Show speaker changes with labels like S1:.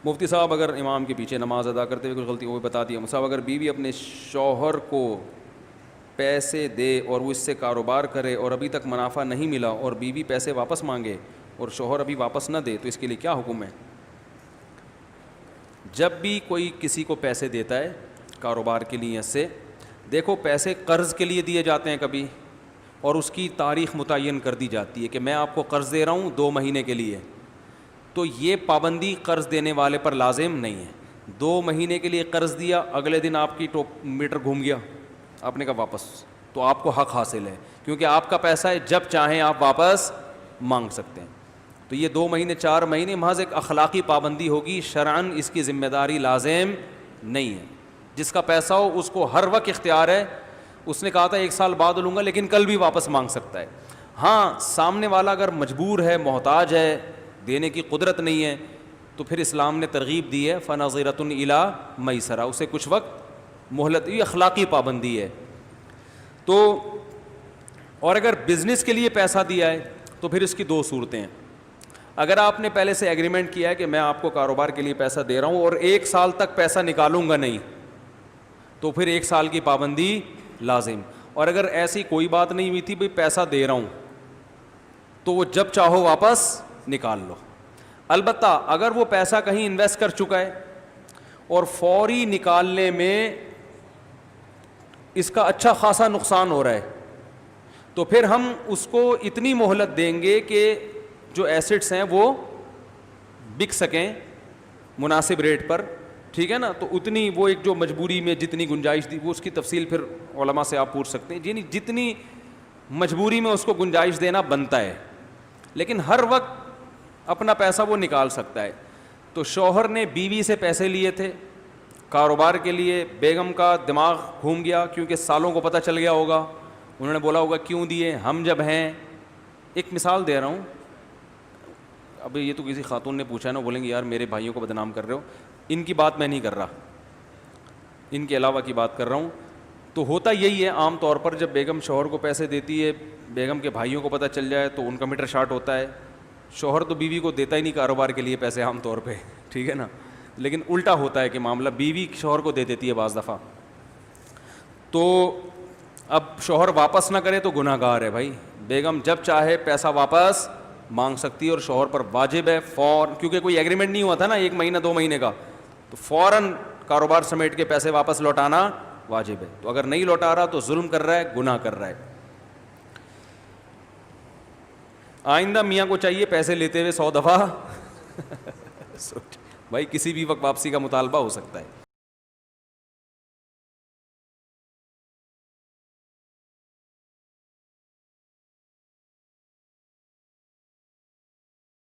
S1: مفتی صاحب اگر امام کے پیچھے نماز ادا کرتے ہوئے کچھ غلطی وہ بتا دیا. صاحب اگر بیوی اپنے شوہر کو پیسے دے اور وہ اس سے کاروبار کرے اور ابھی تک منافع نہیں ملا اور بیوی پیسے واپس مانگے اور شوہر ابھی واپس نہ دے تو اس کے لیے کیا حکم ہے؟ جب بھی کوئی کسی کو پیسے دیتا ہے کاروبار کے لیے سے، دیکھو پیسے قرض کے لیے دیے جاتے ہیں کبھی، اور اس کی تاریخ متعین کر دی جاتی ہے کہ میں آپ کو قرض دے رہا ہوں 2 مہینے کے لیے، تو یہ پابندی قرض دینے والے پر لازم نہیں ہے. 2 مہینے کے لیے قرض دیا، اگلے دن آپ کی میٹر گھوم گیا، آپ نے کہا واپس، تو آپ کو حق حاصل ہے کیونکہ آپ کا پیسہ ہے، جب چاہیں آپ واپس مانگ سکتے ہیں. تو یہ 2 مہینے 4 مہینے محض ایک اخلاقی پابندی ہوگی، شرعاً اس کی ذمہ داری لازم نہیں ہے. جس کا پیسہ ہو اس کو ہر وقت اختیار ہے. اس نے کہا تھا 1 سال بعد لوں گا لیکن کل بھی واپس مانگ سکتا ہے. ہاں سامنے والا اگر مجبور ہے، محتاج ہے، دینے کی قدرت نہیں ہے، تو پھر اسلام نے ترغیب دی ہے فنظرۃ الی میسرہ، اسے کچھ وقت مہلت. یہ اخلاقی پابندی ہے. تو اور اگر بزنس کے لیے پیسہ دیا ہے تو پھر اس کی 2 صورتیں ہیں. اگر آپ نے پہلے سے ایگریمنٹ کیا ہے کہ میں آپ کو کاروبار کے لیے پیسہ دے رہا ہوں اور 1 سال تک پیسہ نکالوں گا نہیں، تو پھر 1 سال کی پابندی لازم. اور اگر ایسی کوئی بات نہیں ہوئی تھی بھئی پیسہ دے رہا ہوں، تو وہ جب چاہو واپس نکال لو. البتہ اگر وہ پیسہ کہیں انویسٹ کر چکا ہے اور فوری نکالنے میں اس کا اچھا خاصا نقصان ہو رہا ہے، تو پھر ہم اس کو اتنی مہلت دیں گے کہ جو ایسٹس ہیں وہ بک سکیں مناسب ریٹ پر، ٹھیک ہے نا. تو اتنی وہ ایک جو مجبوری میں جتنی گنجائش دی، وہ اس کی تفصیل پھر علماء سے آپ پوچھ سکتے ہیں، یعنی جتنی مجبوری میں اس کو گنجائش دینا بنتا ہے، لیکن ہر وقت اپنا پیسہ وہ نکال سکتا ہے. تو شوہر نے بیوی سے پیسے لیے تھے کاروبار کے لیے، بیگم کا دماغ گھوم گیا کیونکہ سالوں کو پتہ چل گیا ہوگا، انہوں نے بولا ہوگا کیوں دیے، ہم جب ہیں. ایک مثال دے رہا ہوں، اب یہ تو کسی خاتون نے پوچھا ہے نا، بولیں گے یار میرے بھائیوں کو بدنام کر رہے ہو. ان کی بات میں نہیں کر رہا، ان کے علاوہ کی بات کر رہا ہوں. تو ہوتا یہی ہے عام طور پر، جب بیگم شوہر کو پیسے دیتی ہے، بیگم کے بھائیوں کو پتہ چل جائے تو ان کا میٹر شارٹ ہوتا ہے. شوہر تو بیوی کو دیتا ہی نہیں کاروبار کے لیے پیسے عام طور پہ، ٹھیک ہے نا. لیکن الٹا ہوتا ہے کہ معاملہ بیوی شوہر کو دے دیتی ہے بعض دفعہ. تو اب شوہر واپس نہ کرے تو گناہ گار ہے بھائی. بیگم جب چاہے پیسہ واپس مانگ سکتی ہے اور شوہر پر واجب ہے کیونکہ کوئی ایگریمنٹ نہیں ہوا تھا نا 1 مہینہ 2 مہینے کا، تو فوراً کاروبار سمیٹ کے پیسے واپس لوٹانا واجب ہے. تو اگر نہیں لوٹا رہا تو ظلم کر رہا ہے، گناہ کر رہا ہے. آئندہ میاں کو چاہیے پیسے لیتے ہوئے 100 دفعہ بھائی کسی بھی وقت واپسی کا مطالبہ ہو سکتا ہے.